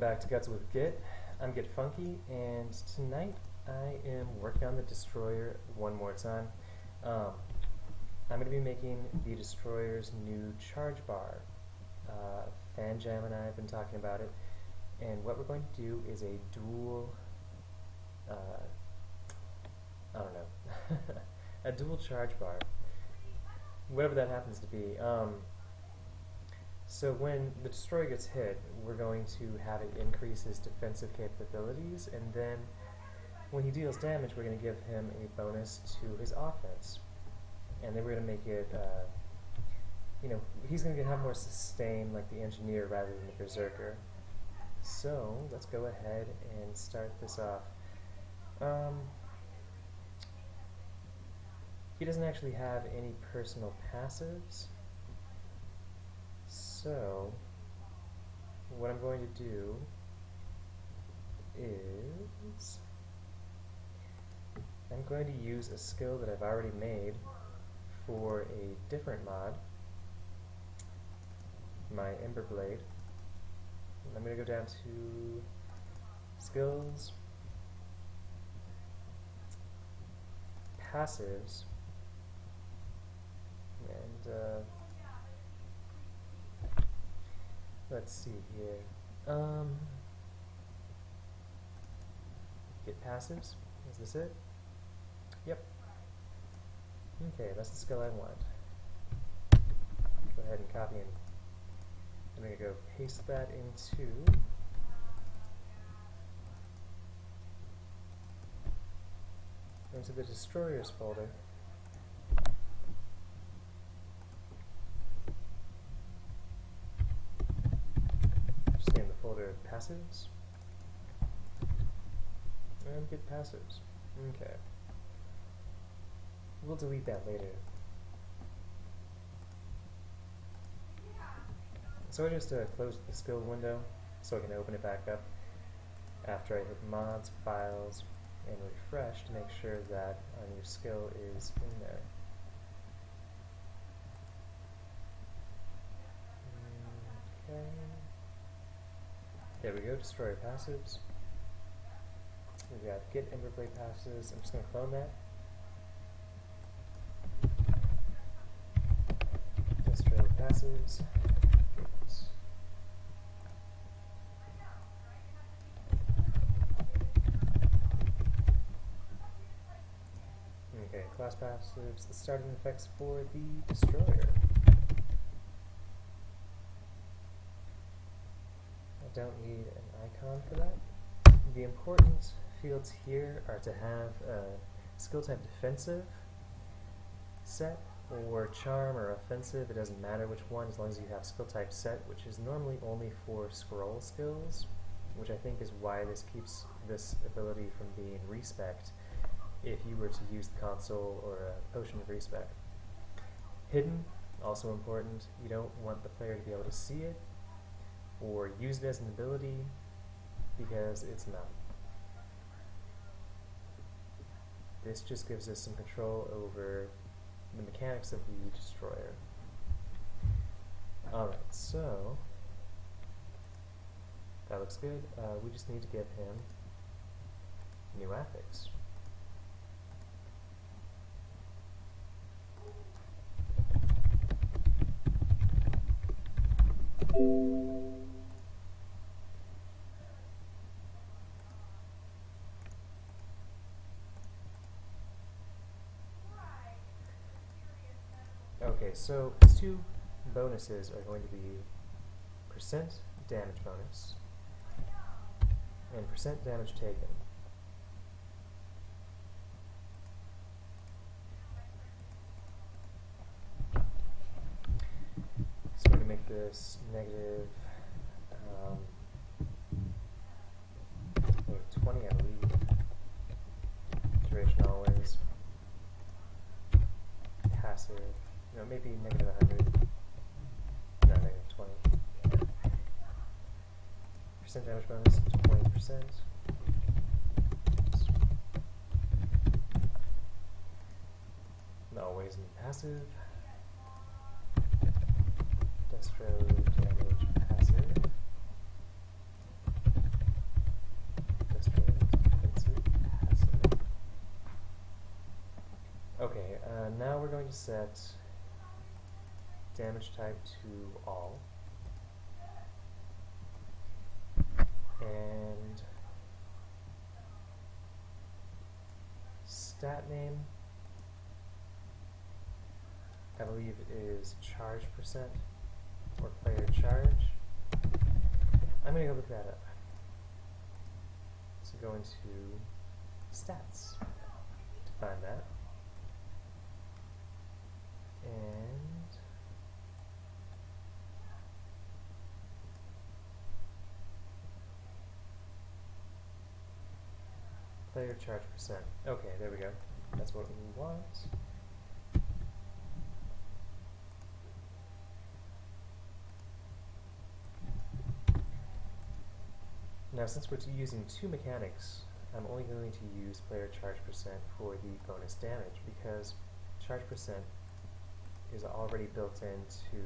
back to Guts with Git. I'm Git Funky, and tonight I am working on the destroyer one more time. I'm going to be making the destroyer's new charge bar. FanJam and I have been talking about it, and what we're going to do is a dual, I don't know, a dual charge bar, whatever that happens to be. So when the destroyer gets hit, we're going to have it increase his defensive capabilities, and then when he deals damage, we're going to give him a bonus to his offense. And then we're going to make it, he's going to have more sustain like the engineer rather than the berserker. So let's go ahead and start this off. He doesn't actually have any personal passives. So, what I'm going to do is I'm going to use a skill that I've already made for a different mod, my Ember Blade. And I'm going to go down to Skills, Passives, and let's see here. Get passives. Is this it? Yep. Okay, that's the skill I want. Go ahead and copy and I'm going to go paste that into the destroyers folder. Name the folder passives and get passives. Okay. We'll delete that later. So I just closed the skill window so I can open it back up after I hit mods, files, and refresh to make sure that our new skill is in there. Okay. There we go, destroyer passives. We've got get Emberblade passives. I'm just going to clone that. Destroyer passives. Okay, class passives, the starting effects for the destroyer. Don't need an icon for that. The important fields here are to have a skill type defensive set or charm or offensive. It doesn't matter which one as long as you have skill type set, which is normally only for scroll skills, which I think is why this keeps this ability from being respect if you were to use the console or a potion of respect. Hidden, also important. You don't want the player to be able to see it or use it as an ability because it's not. This just gives us some control over the mechanics of the destroyer. Alright, so that looks good. We just need to give him new affix. Okay, so these two bonuses are going to be percent damage bonus and percent damage taken. So we're going to make this negative 20, I believe. Duration always. Passive. No, maybe negative 100. No, negative 20. Percent damage bonus, 20%. Always in passive. Destro damage passive. going to set damage type to all, and stat name I believe is charge percent or player charge. I'm going to go look that up. So go into stats to find that. And player charge percent. Okay, there we go. That's what we want. Now, since we're using two mechanics, I'm only going to use player charge percent for the bonus damage, because charge percent is already built into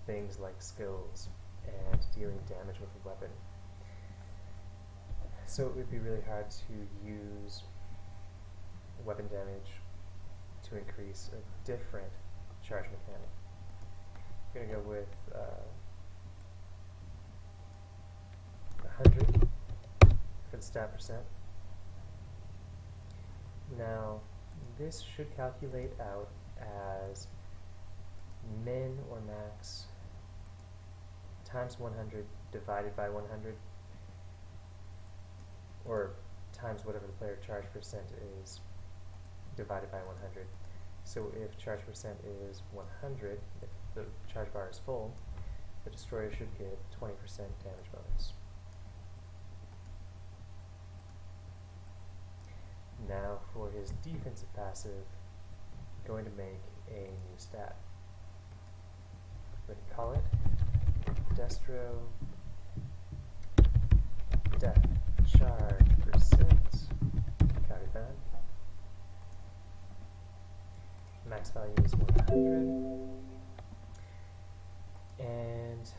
things like skills and dealing damage with a weapon. So it would be really hard to use weapon damage to increase a different charge mechanic. I'm going to go with 100 for the stat percent. Now, this should calculate out as min or max times 100 divided by 100, or times whatever the player charge percent is divided by 100. So if charge percent is 100, if the charge bar is full, the destroyer should get 20% damage bonus. Now for his defensive passive, I'm going to make a new stat. We can call it Destro Def Charge percent. Copy that. Max value is 100. And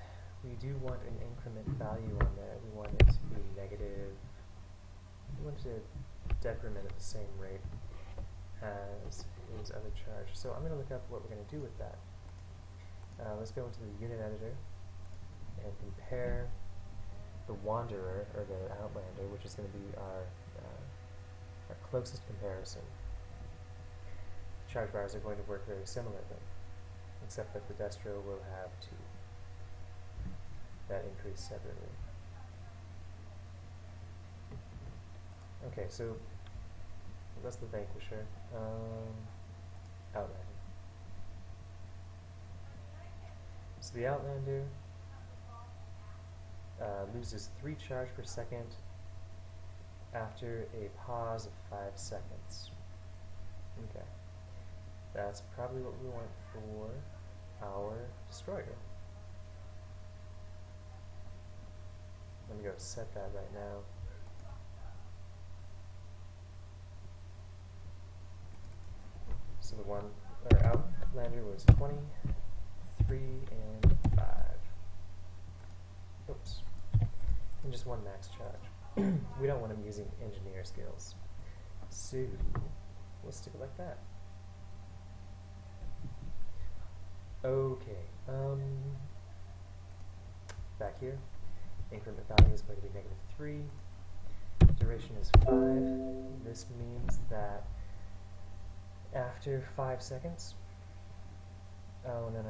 we do want an increment value on there. We want it to be negative. We want to decrement at the same rate as his other charge. So I'm going to look up what we're going to do with that. Let's go into the unit editor and compare the Wanderer, or the Outlander, which is going to be our closest comparison. Charge bars are going to work very similarly, except that the Destro will have 2. That increase separately. Okay, so that's the Vanquisher. Outlander. So the Outlander loses 3 charge per second after a pause of 5 seconds. Okay. That's probably what we want for our destroyer. Let me go set that right now. So the Outlander was 20, 3, and 5. Oops. And just 1 max charge. We don't want him using engineer skills. So we'll stick it like that. Okay. Back here, increment value is going to be -3. Duration is 5. This means that after 5 seconds, oh no.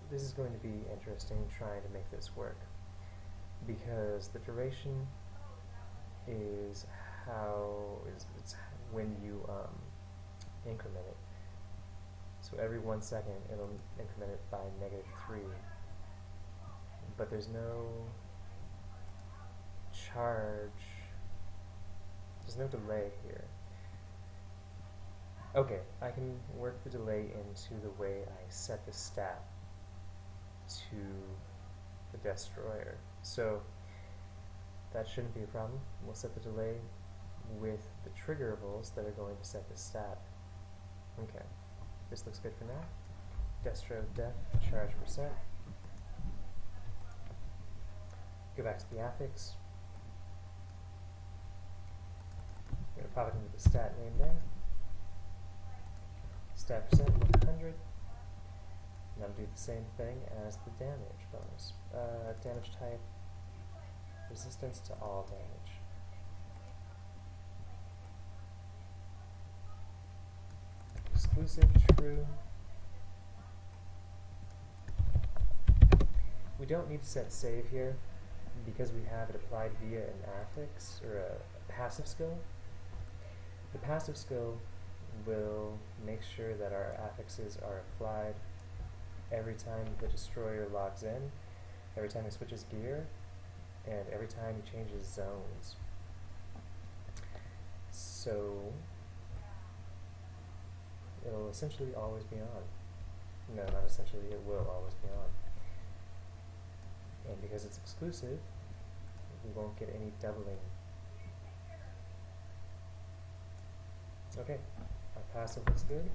This is going to be interesting trying to make this work, because the duration is it's when you increment it. So every 1 second it'll increment it by -3, but there's no charge. There's no delay here. Okay, I can work the delay into the way I set the stat to the Destroyer. So that shouldn't be a problem. We'll set the delay with the triggerables that are going to set the stat. Okay, this looks good for now. Destro Def Charge percent. Go back to the affix. pop it into the stat name there. Stat percent 100. Now do the same thing as the damage bonus. Damage type, resistance to all damage. Exclusive, true. We don't need to set save here because we have it applied via an affix or a passive skill. The passive skill will make sure that our affixes are applied every time the destroyer logs in, every time he switches gear, and every time he changes zones. So it'll essentially always be on. No, not essentially, it will always be on. And because it's exclusive, we won't get any doubling. Okay, our passive looks good.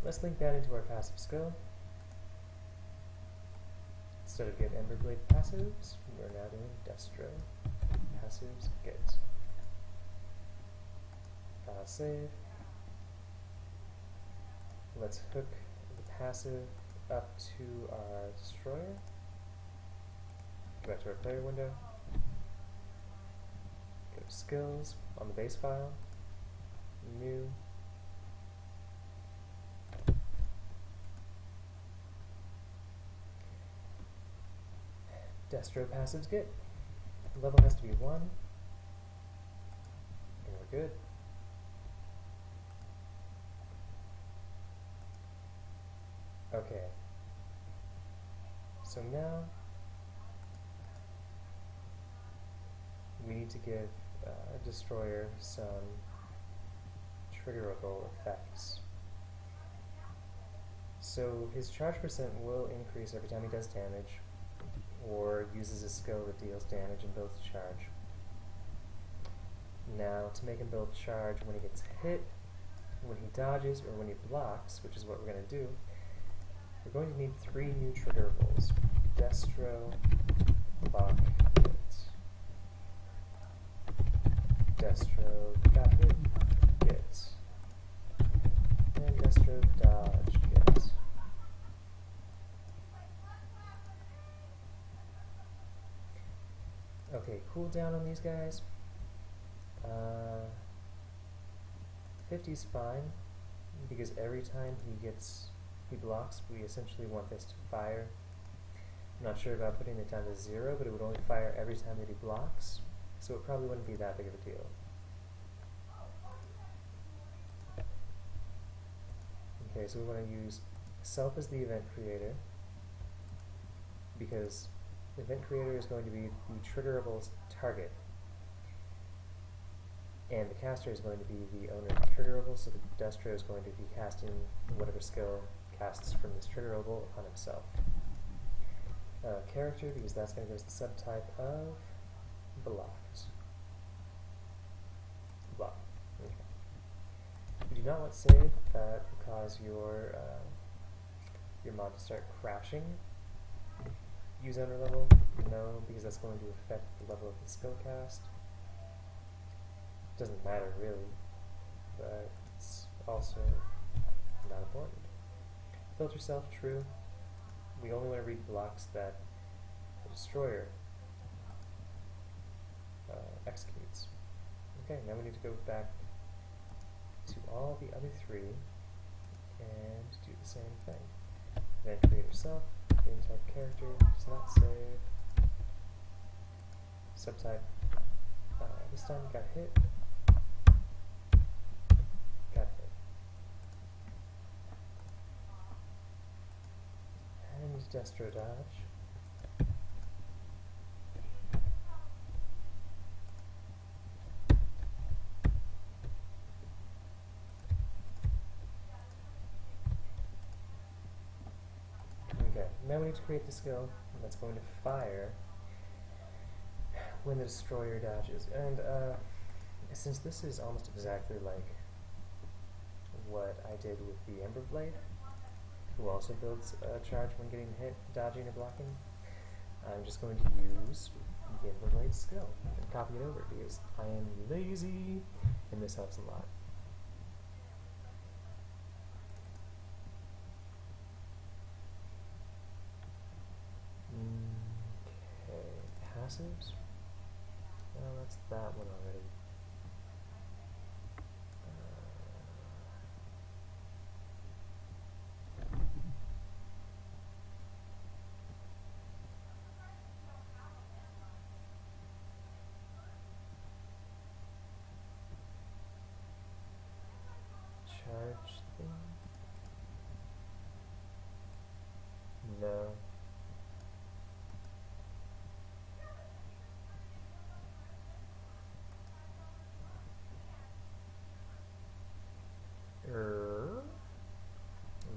Let's link that into our passive skill. Instead of get Emberblade passives, we're now doing Destro passives get. File save. Let's hook the passive up to our destroyer. Go back to our player window. Go to skills on the base file. New. Destro passives get. Level has to be 1. And we're good. Okay. So now we need to give Destroyer some triggerable effects. So his charge percent will increase every time he does damage or uses a skill that deals damage and builds a charge. Now, to make him build charge when he gets hit, when he dodges, or when he blocks, which is what we're going to do, we're going to need 3 new triggerables. Destro, block, hit. Destro, got hit, get. And Destro, dodge, get. Okay, cooldown on these guys. 50's fine, because every time he blocks, we essentially want this to fire. I'm not sure about putting it down to 0, but it would only fire every time that he blocks, so it probably wouldn't be that big of a deal. Okay, so we want to use self as the event creator, because the event creator is going to be the triggerable target, and the caster is going to be the owner of the triggerable, so the Destro is going to be casting whatever skill casts from this triggerable on himself. Character, because that's going to give us the subtype of blocked. Block. Okay. We do not want save. That will cause your mod to start crashing. Use owner level? No, because that's going to affect the level of the skill cast. Doesn't matter really, but it's also not important. Filter self, true. We only want to read blocks that the destroyer executes. Okay, now we need to go back to all the other 3 and do the same thing. Event creator self, game type character, does not save. Subtype, this time got hit. Got hit. And Destro dodge. Okay, now we need to create the skill that's going to fire when the destroyer dodges. And since this is almost exactly like what I did with the Emberblade, who also builds a charge when getting hit, dodging, or blocking, I'm just going to use give the right skill and copy it over because I am lazy and this helps a lot. Okay, passives. Well, that's that one already. Charge thing? No.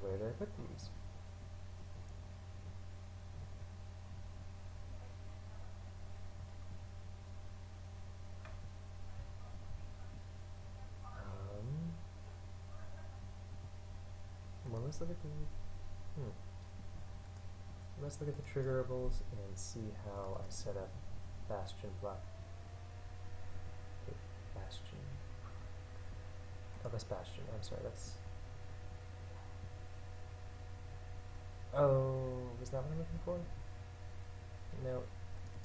Where did I put these? Well, let's look at the let's look at the triggerables and see how I set up Bastion block. Okay, Bastion. Oh, that's Bastion. I'm sorry. That's. Oh, was that what I'm looking for? No.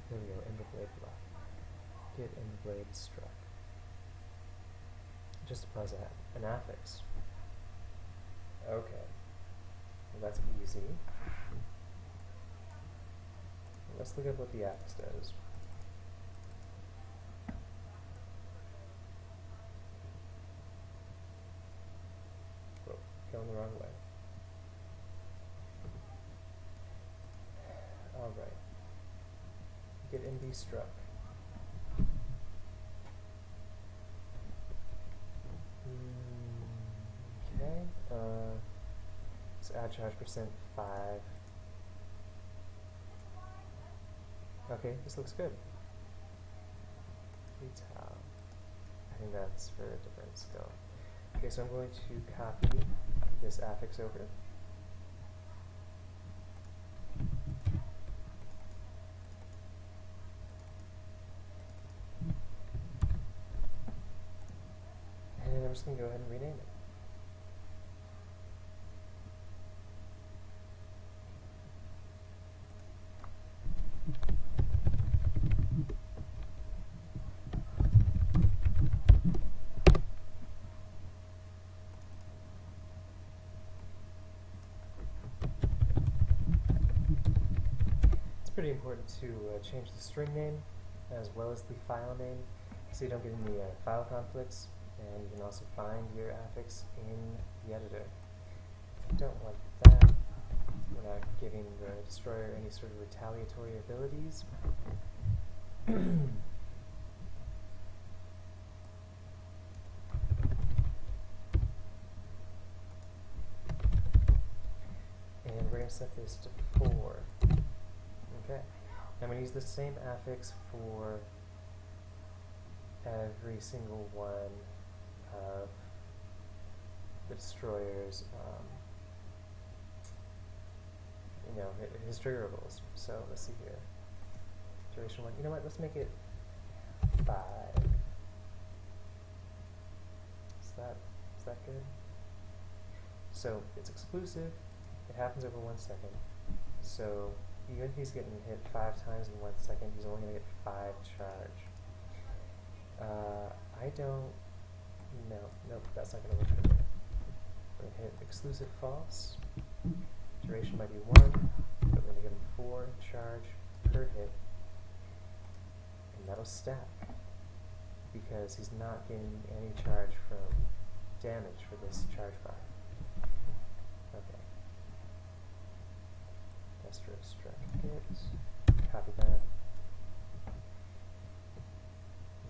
There we go. Emberblade block. Get Emberblade struck. It just applies an affix. Okay. Well, that's easy. Let's look at what the affix does. Oh, going the wrong way. Alright. Get NB struck. Okay. So add charge percent 5. Okay, this looks good. Retail. I think that's for a different skill. Okay, so I'm going to copy this affix over. And I'm just going to go ahead and rename it. Pretty important to change the string name as well as the file name so you don't get any file conflicts, and you can also find your affix in the editor. Don't want that. We're not giving the destroyer any sort of retaliatory abilities. And we're going to set this to 4. Okay, I'm going to use the same affix for every single one of the destroyer's, his triggerables. So let's see here. Duration 1. You know what? Let's make it 5. Is that good? So it's exclusive. It happens over 1 second. So even if he's getting hit 5 times in 1 second, he's only going to get 5 charge. I don't... Nope, that's not going to work for me. We're going to hit exclusive false. Duration might be 1, but we're going to give him 4 charge per hit. And that'll stack, because he's not getting any charge from damage for this charge bar. Okay. Destro struck hit. Copy that.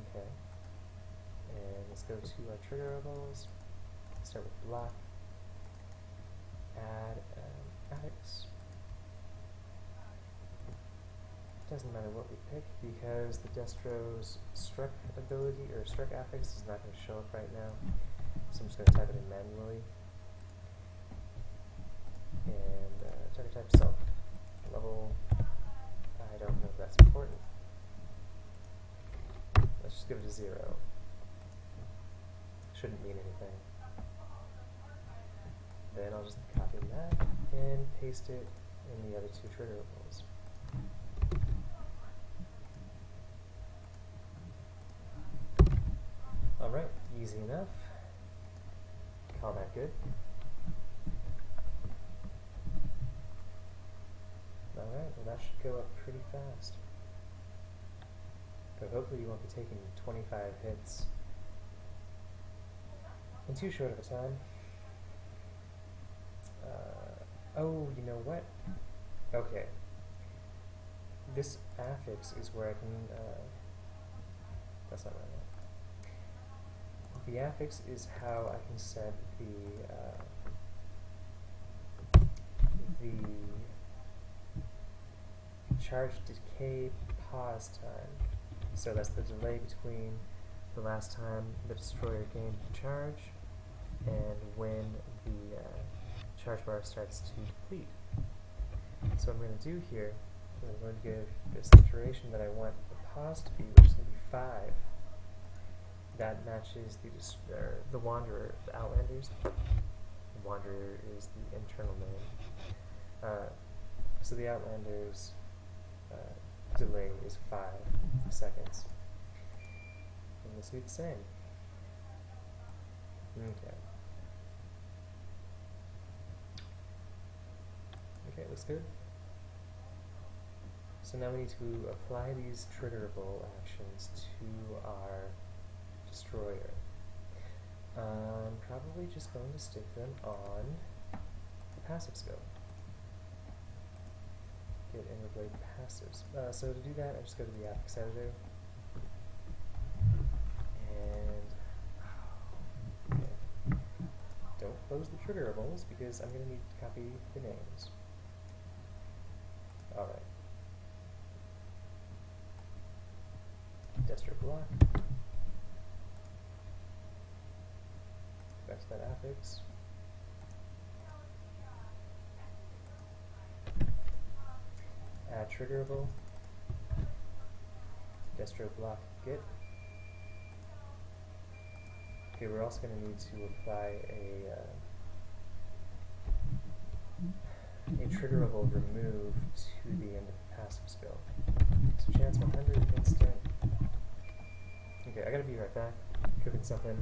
Okay. And let's go to our triggerables. Start with block. Add affix. Doesn't matter what we pick because the Destro's struck ability or struck affix is not going to show up right now. So I'm just going to type it in manually. And target type self. Level, I don't know if that's important. just give it a 0. Shouldn't mean anything. Then I'll just copy that and paste it in the other two triggerables. Alright, easy enough. Call that good. Alright, well that should go up pretty fast. But hopefully you won't be taking 25 hits in too short of a time. Oh, you know what? Okay. This affix is where I can, that's not what I meant. The affix is how I can set the charge decay pause time. So that's the delay between the last time the destroyer gained charge and when the charge bar starts to deplete. So what I'm going to do here is I'm going to give this the duration that I want the pause to be, which is going to be 5. That matches the Wanderer, the Outlanders. The Wanderer is the internal name. So the Outlanders delay is 5 seconds. And this will be the same. Okay. Okay, looks good. So now we need to apply these triggerable actions to our destroyer. I'm probably just going to stick them on the passive skill. Get Inverblade passives. So to do that, I just go to the affix editor. And okay. Don't close the triggerables because I'm going to need to copy the names. Alright. Destro block. Back to that affix. Add triggerable. Destro block get. Okay, we're also going to need to apply a triggerable remove to the end of the passive skill. So chance 100 instant. Okay, I gotta be right back. Cooking something.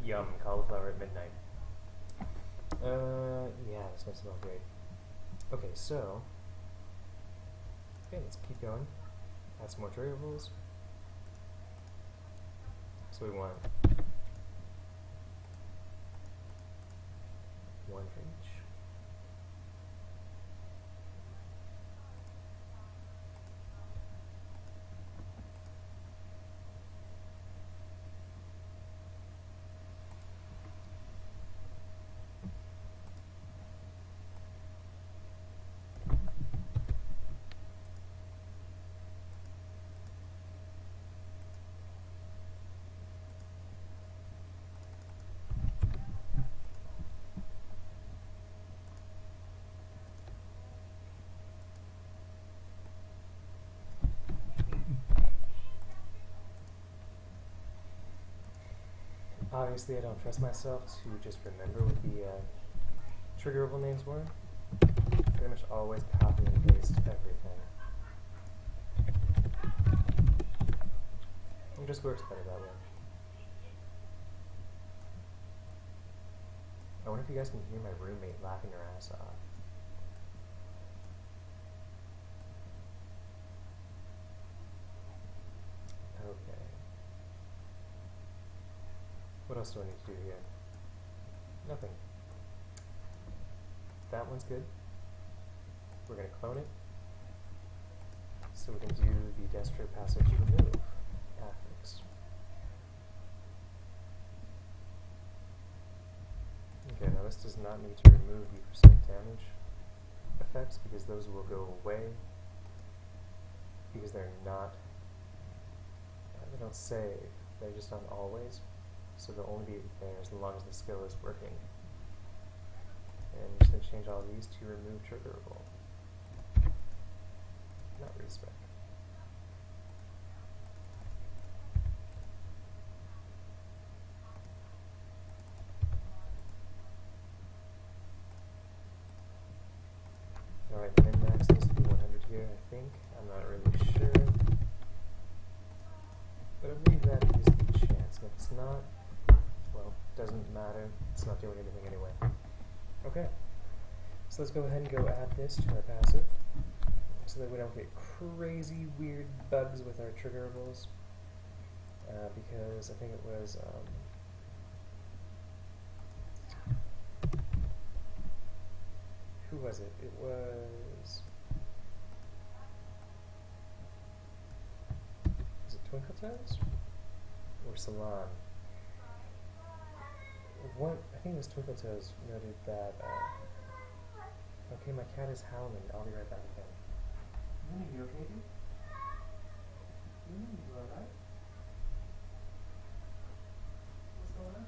Yum, cauliflower at midnight. Yeah, this gonna smell great. Okay, so let's keep going. Add some more triggerables. So we want 1 for each. Obviously, I don't trust myself to just remember what the triggerable names were. Pretty much always copy and paste everything. It just works better that way. I wonder if you guys can hear my roommate laughing her ass off. Okay. What else do I need to do here? Nothing. That one's good. We're going to clone it. So we can do the destro passage remove affix. Okay, now this does not need to remove the percent damage effects because those will go away because they're not, they don't save, they're just on always. So they'll only be there as long as the skill is working. And I'm just going to change all these to remove triggerable. Not respec. Alright, the min-max needs to be 100 here, I think. I'm not really sure. But I believe that is the chance. And if it's not, well, doesn't matter. It's not doing anything anyway. Okay. So let's go ahead and go add this to our passive so that we don't get crazy weird bugs with our triggerables. Because I think it was who was it? It was it Twinkle Toes? Or Salon? What, I think it was Twinkle Toes noted that okay, my cat is howling. I'll be right back again. Minnie, you okay, dude? Minnie, you alright? What's going on?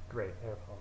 Great, hair pollen.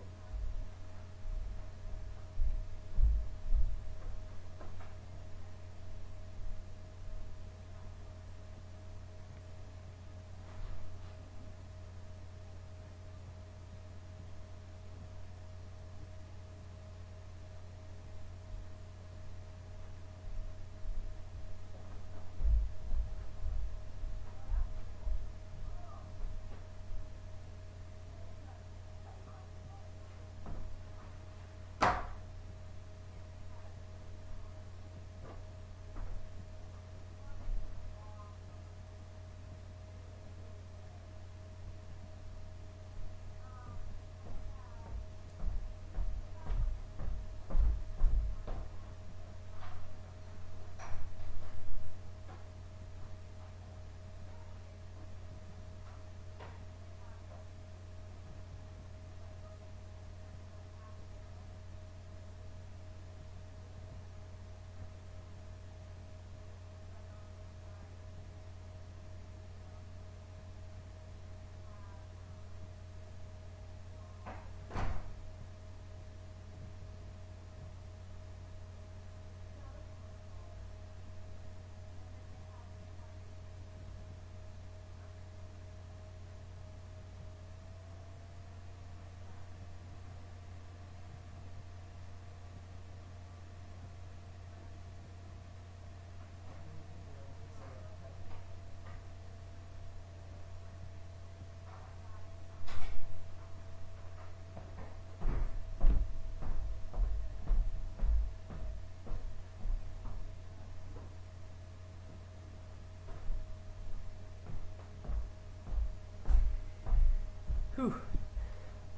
Whew.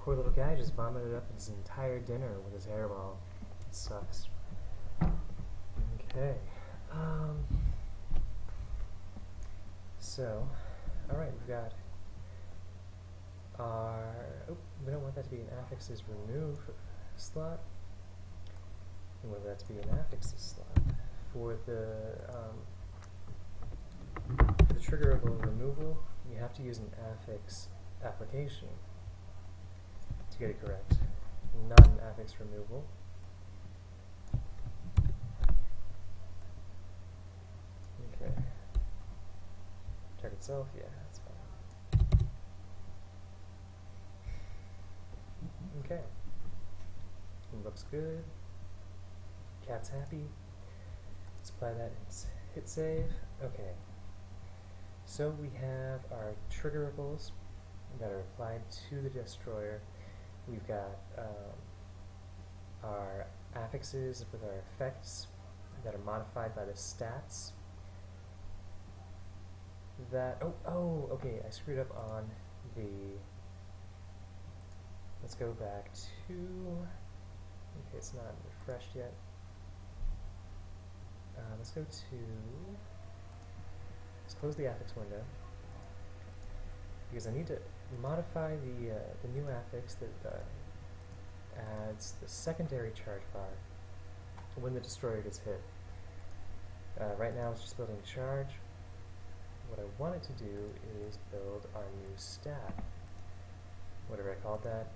Poor little guy just vomited up his entire dinner with his hairball. It sucks. Okay. So, alright, we've got our... Oh, we don't want that to be an affixes remove slot. We want that to be an affixes slot. For the triggerable removal, you have to use an affix application to get it correct, not an affix removal. Okay. Check itself, yeah, that's fine. Okay. Looks good. cat's happy. Let's apply that and hit save. Okay. So we have our triggerables that are applied to the destroyer. We've got our affixes with our effects that are modified by the stats. Okay, I screwed up on the, let's go back to, okay, it's not refreshed yet. Let's go to, let's close the affix window, because I need to modify the new affix that adds the secondary charge bar when the destroyer gets hit. Right now it's just building charge. What I wanted to do is build our new stat. Whatever I called that.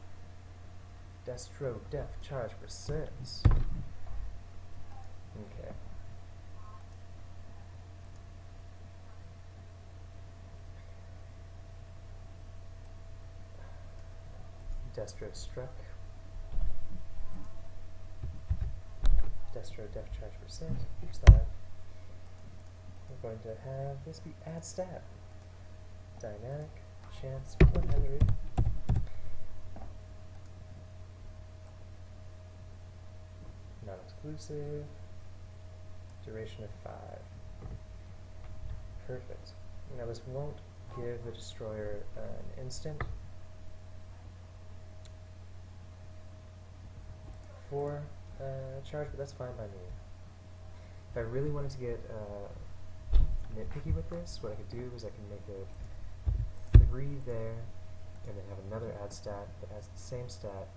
Destro def charge percents. Okay. Destro struck. Destro def charge percent. Here's that. We're going to have this be add stat. Dynamic chance 100. Non-exclusive. Duration of 5. Perfect. Now this won't give the destroyer an instant for charge, but that's fine by me. If I really wanted to get nitpicky with this, what I could do is I can make a 3 there, and then have another add stat that has the same stat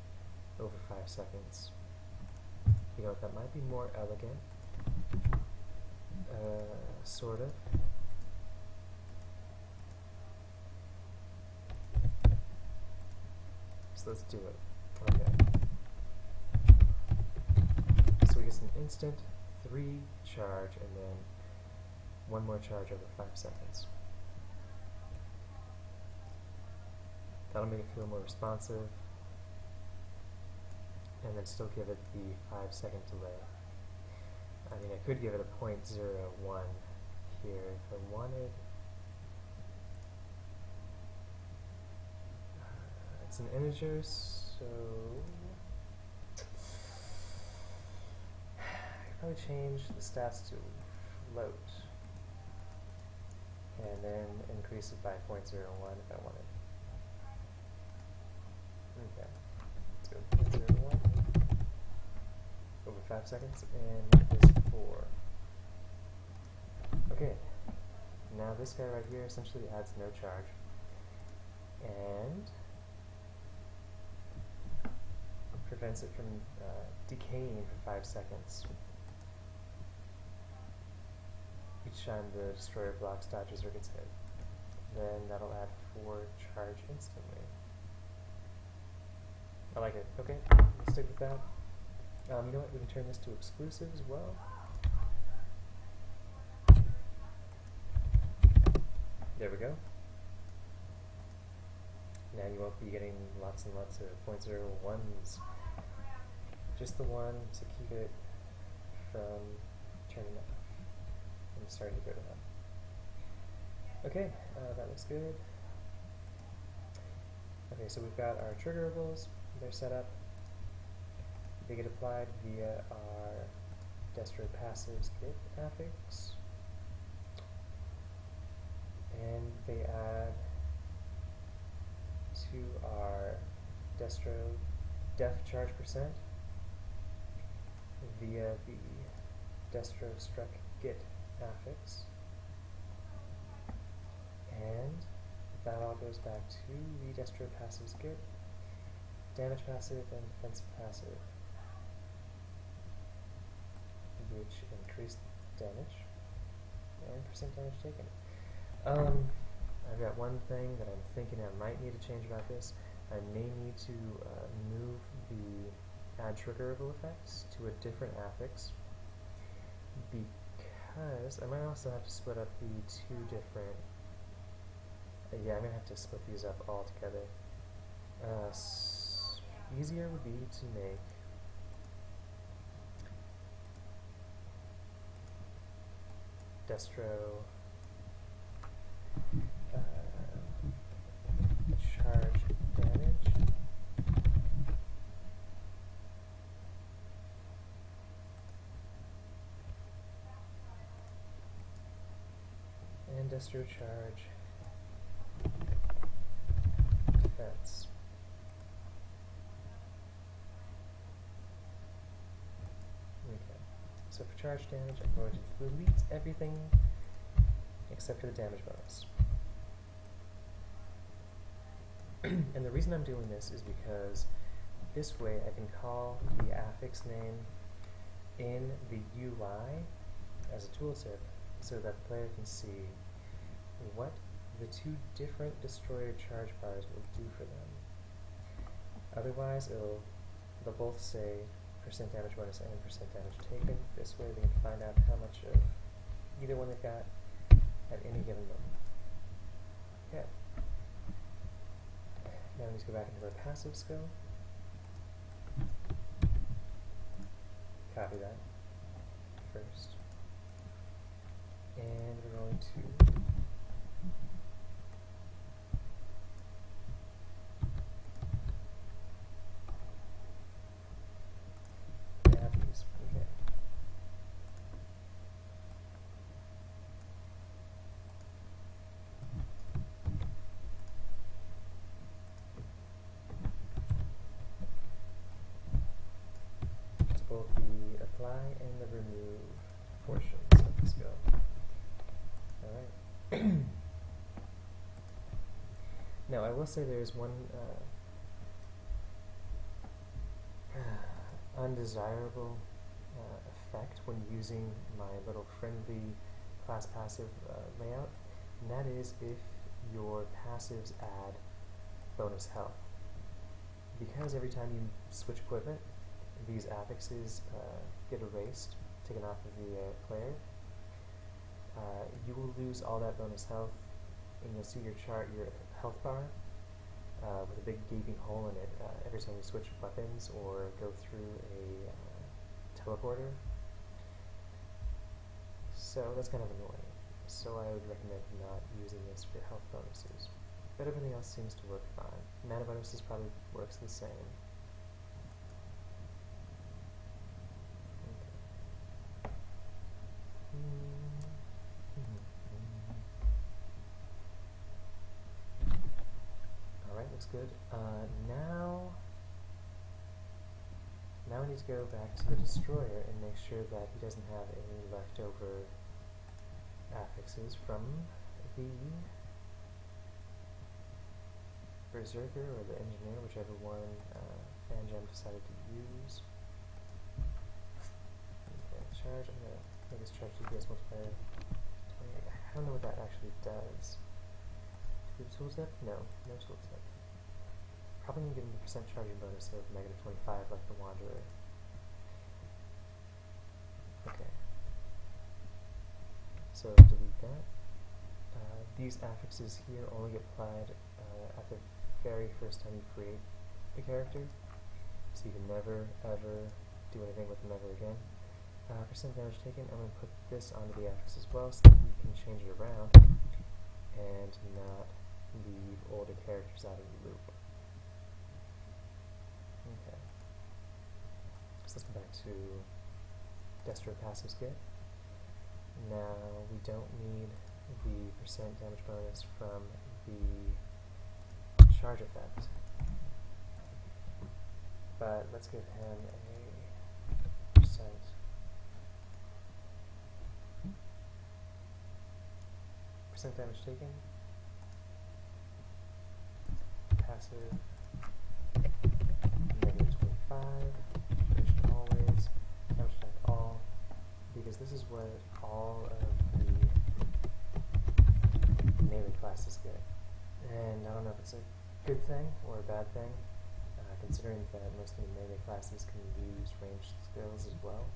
over 5 seconds. You know, that might be more elegant, sort of. So let's do it. Okay. So we get an instant 3 charge, and then 1 more charge over 5 seconds. That'll make it feel more responsive, and then still give it the 5-second delay. I mean, I could give it a 0.01 here if I wanted. It's an integer, so I could probably change the stats to float, and then increase it by 0.01 if I wanted. Okay, let's go 0.01 over 5 seconds, and this 4. Okay, now this guy right here essentially adds no charge, and prevents it from decaying for 5 seconds. Each time the destroyer blocks, dodges, or gets hit. Then that'll add 4 charge instantly. I like it. Okay, let's stick with that. You know what? We can turn this to exclusive as well. There we go. Now you won't be getting lots and lots of 0.01s. Just the one to keep it from turning off and starting to go down. Okay, that looks good. Okay, so we've got our triggerables. They're set up. They get applied via our destro passives git affix, and they add to our destro def charge percent via the destro struck git affix, and that all goes back to the destro passives git, damage passive and defensive passive, which increase damage and percent damage taken. I've got one thing that I'm thinking I might need to change about this. I may need to move the add triggerable effects to a different affix, because I might also have to split up the 2 different, yeah, I'm going to have to split these up all together. Easier would be to make destro charge damage. And destro charge defense. Okay. So for charge damage, I'm going to delete everything except for the damage bonus. And the reason I'm doing this is because this way I can call the affix name in the UI as a tooltip so that the player can see what the two different destroyer charge bars will do for them. Otherwise, they'll both say % damage bonus and % damage taken. This way they can find out how much of either one they've got at any given moment. Okay. Now we need to go back into our passive skill. Copy that first. And we're going to add these. Okay. Both the apply and the remove portions of the skill. Alright. Now I will say there's one undesirable effect when using my little friendly class passive layout, and that is if your passives add bonus health. Because every time you switch equipment, these affixes get erased, taken off of the player, you will lose all that bonus health, and you'll see your health bar with a big gaping hole in it every time you switch weapons or go through a teleporter. So that's kind of annoying. So I would recommend not using this for health bonuses. But everything else seems to work fine. Mana bonuses probably works the same. Alright, looks good. Now we need to go back to the destroyer and make sure that he doesn't have any leftover affixes from the berserker or the engineer, whichever one Fanjam decided to use. Okay, charge. I'm gonna make this charge DPS multiplier 28. I don't know what that actually does. Do we have a tooltip? No, no tooltip. Probably gonna give him the % charging bonus of -25 like the Wanderer. Okay. So delete that. These affixes here only get applied at the very first time you create a character, so you can never ever do anything with them ever again. % damage taken, I'm going to put this onto the affix as well so that you can change it around and not leave older characters out of the loop. Okay. So let's go back to Destro Passives Get. Now we don't need the % damage bonus from the charge effect, but let's give him a % damage taken, passive, -25, finished always, damage attack all, because this is what all of the melee classes get. And I don't know if it's a good thing or a bad thing, considering that most of the melee classes can use ranged skills as well.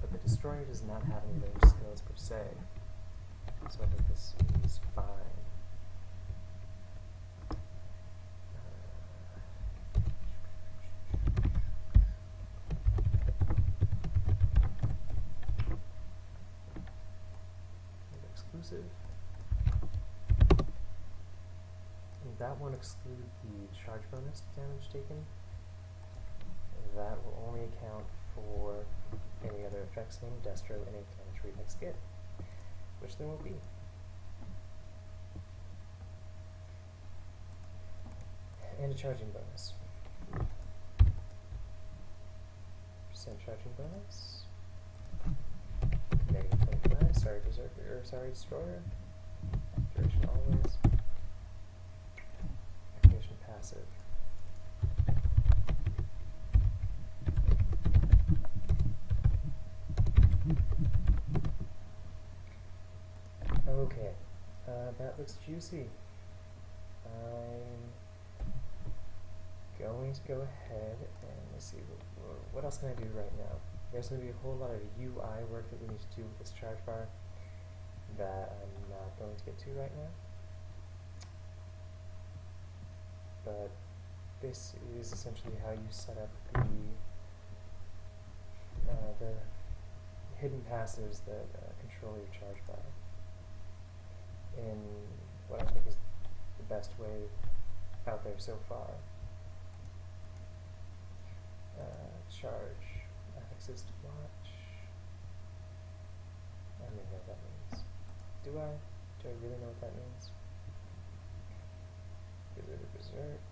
But the Destroyer does not have any ranged skills per se, so I think this is fine. exclusive. And that won't exclude the charge bonus damage taken. That will only account for any other effects named Destro any damage reflex get, which there will be. And a charging bonus. Percent charging bonus. Negative 25. Sorry, Berserker, or sorry, Destroyer. Duration always. Activation passive. Okay, that looks juicy. I'm going to go ahead and let's see, what else can I do right now? There's going to be a whole lot of UI work that we need to do with this charge bar that I'm not going to get to right now. But this is essentially how you set up the hidden passives that control your charge bar in what I think is the best way out there so far. Charge affixes to watch. I don't even know what that means. Do I? Do I really know what that means? Berserk.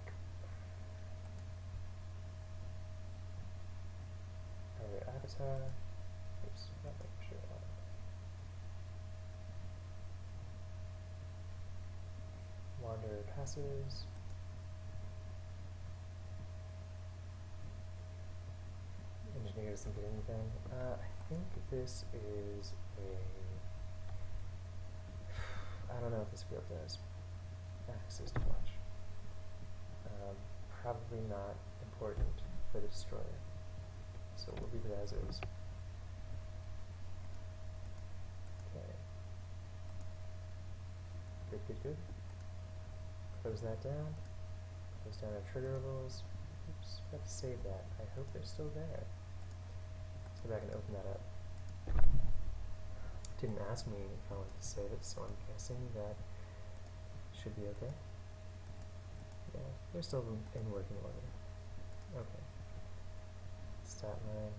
Other avatar. Oops, not making sure. Wander passes. Engineer doesn't get anything. I think this is a... I don't know if this field does. Access to watch. Probably not important for the Destroyer. So we'll leave it as is. Okay. Good. Close that down. Close down our triggerables. Oops, got to save that. I hope they're still there. Let's go back and open that up. Didn't ask me if I wanted to save it, so I'm guessing that should be okay. Yeah, they're still in working order. Okay. Stat line.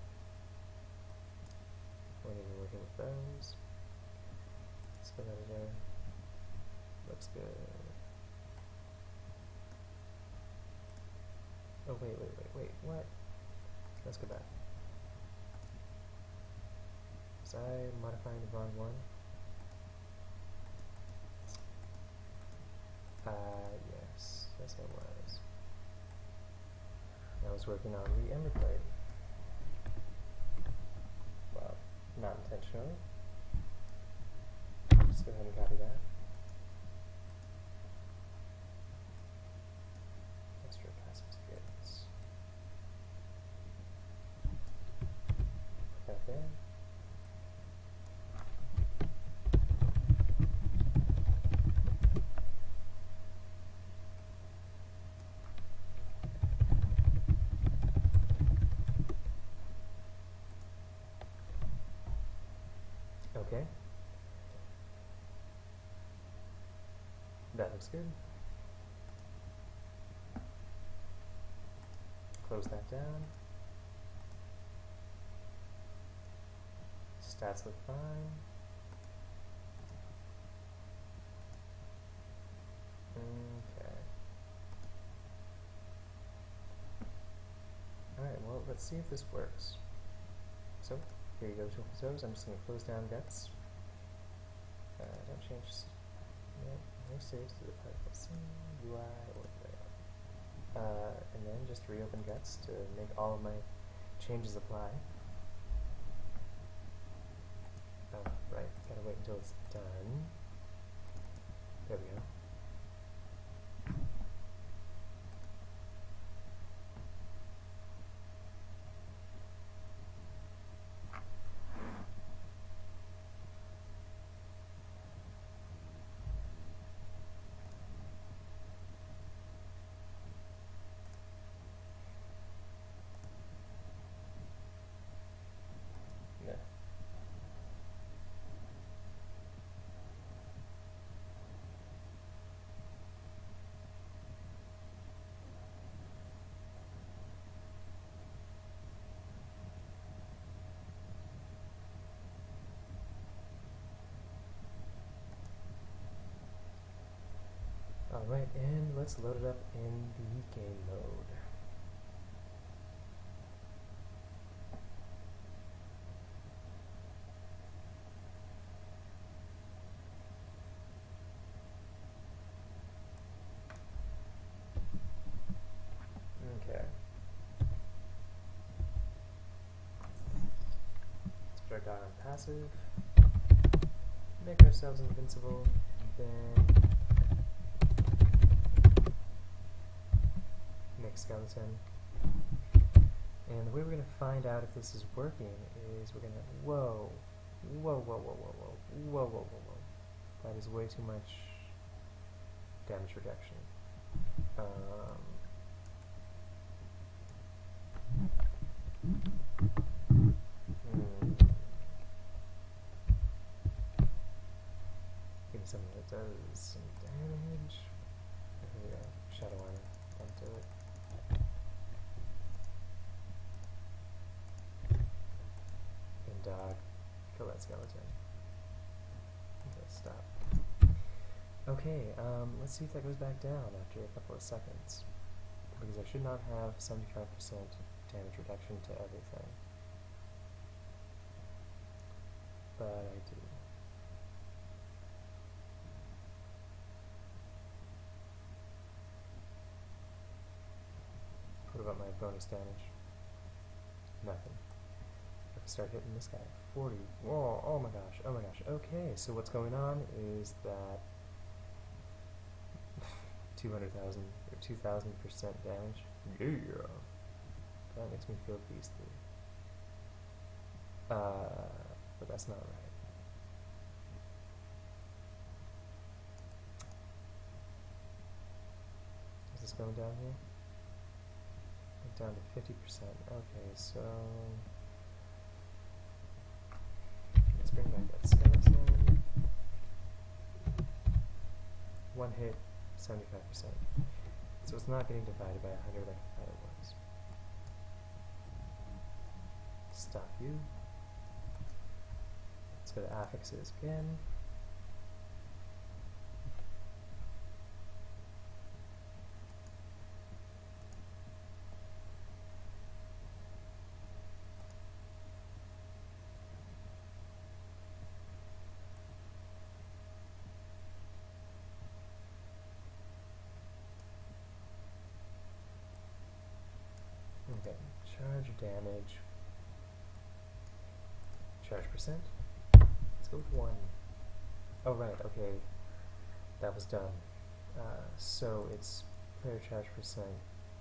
We're going to be working with those. Skill editor. Looks good. Oh, wait, what? Let's go back. Was I modifying the wrong one? Yes, I was. I was working on the Ember Blade. Well, not intentionally. Let's go ahead and copy that. Extra passive skits. Put that there. Okay. That looks good. Close that down. Stats look fine. Okay. Alright, well, let's see if this works. So, here you go, Toes. I'm just going to close down guts. Don't change. Nope, no saves to the particle scene, UI, or layout. And then just reopen guts to make all of my changes apply. Oh, right, gotta wait until it's done. There we go. Alright, and let's load it up in the game mode. Okay. Let's put our guy on passive. Make ourselves invincible. Then make skeleton. And the way we're gonna find out if this is working is we're gonna whoa. That is way too much damage reduction. Give me something that does some damage. Here we go. Shadow armor. Don't do it. And dog. Kill that skeleton. Okay, stop. Okay, let's see if that goes back down after a couple of seconds. Because I should not have 75% damage reduction to everything. But I do. What about my bonus damage? Nothing. I can start hitting this guy. 40. Whoa, oh my gosh, oh my gosh. Okay, so what's going on is that 200,000 or 2,000% damage. Yeah. That makes me feel beastly. But that's not right. Is this going down here? Down to 50%. Okay, so let's bring back that skeleton. One hit, 75%. So it's not getting divided by 100 like I thought it was. Stop you. Let's go to affixes again. Okay, charge damage. Charge percent. Let's go with 1. Oh right, okay. That was done. So it's player charge percent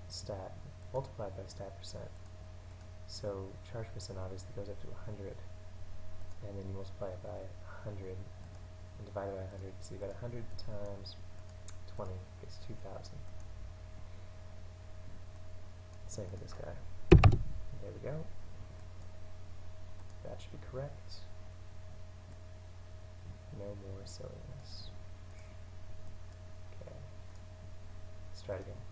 stat multiplied by stat percent. So charge percent obviously goes up to 100. And then you multiply it by 100 and divide it by 100. So you got 100 times 20 gets 2,000. Same for this guy. There we go. That should be correct. No more silliness. Okay. Let's try it again.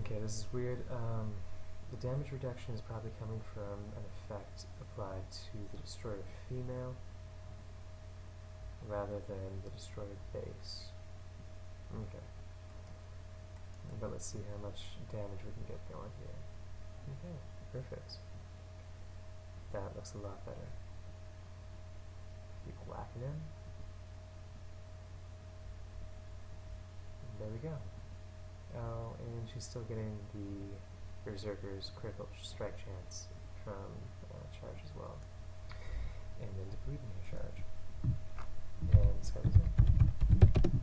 Okay, this is weird. The damage reduction is probably coming from an effect applied to the destroyed female rather than the destroyed base. Okay. But let's see how much damage we can get going here. Okay, perfect. That looks a lot better. Keep whacking him. There we go. Oh, and she's still getting the Berserker's critical strike chance from charge as well. And then depleting her charge. And Sky's in.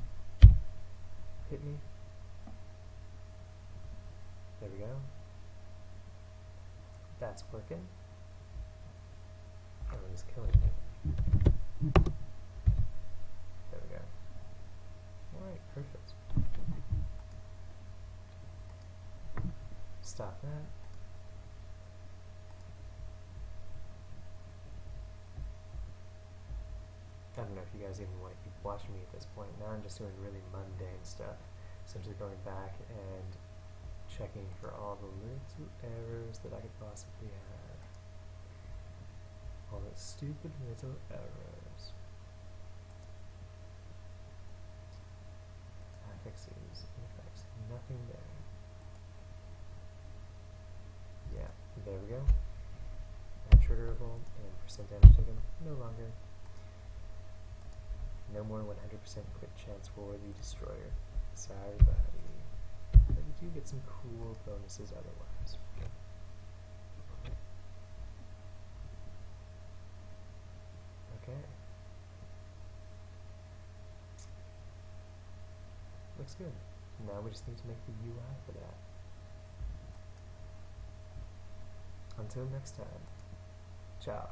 Hit me. There we go. That's working. Oh, he's killing me. There we go. Alright, perfect. Stop that. I don't know if you guys even want to keep watching me at this point. Now I'm just doing really mundane stuff. Essentially going back and checking for all the little errors that I could possibly have. All the stupid little errors. Affixes, effects, nothing there. Yeah, there we go. Untriggerable and percent damage taken, no longer. No more 100% crit chance for the destroyer. Sorry, buddy. But you do get some cool bonuses otherwise. Okay. Looks good. Now we just need to make the UI for that. Until next time. Ciao.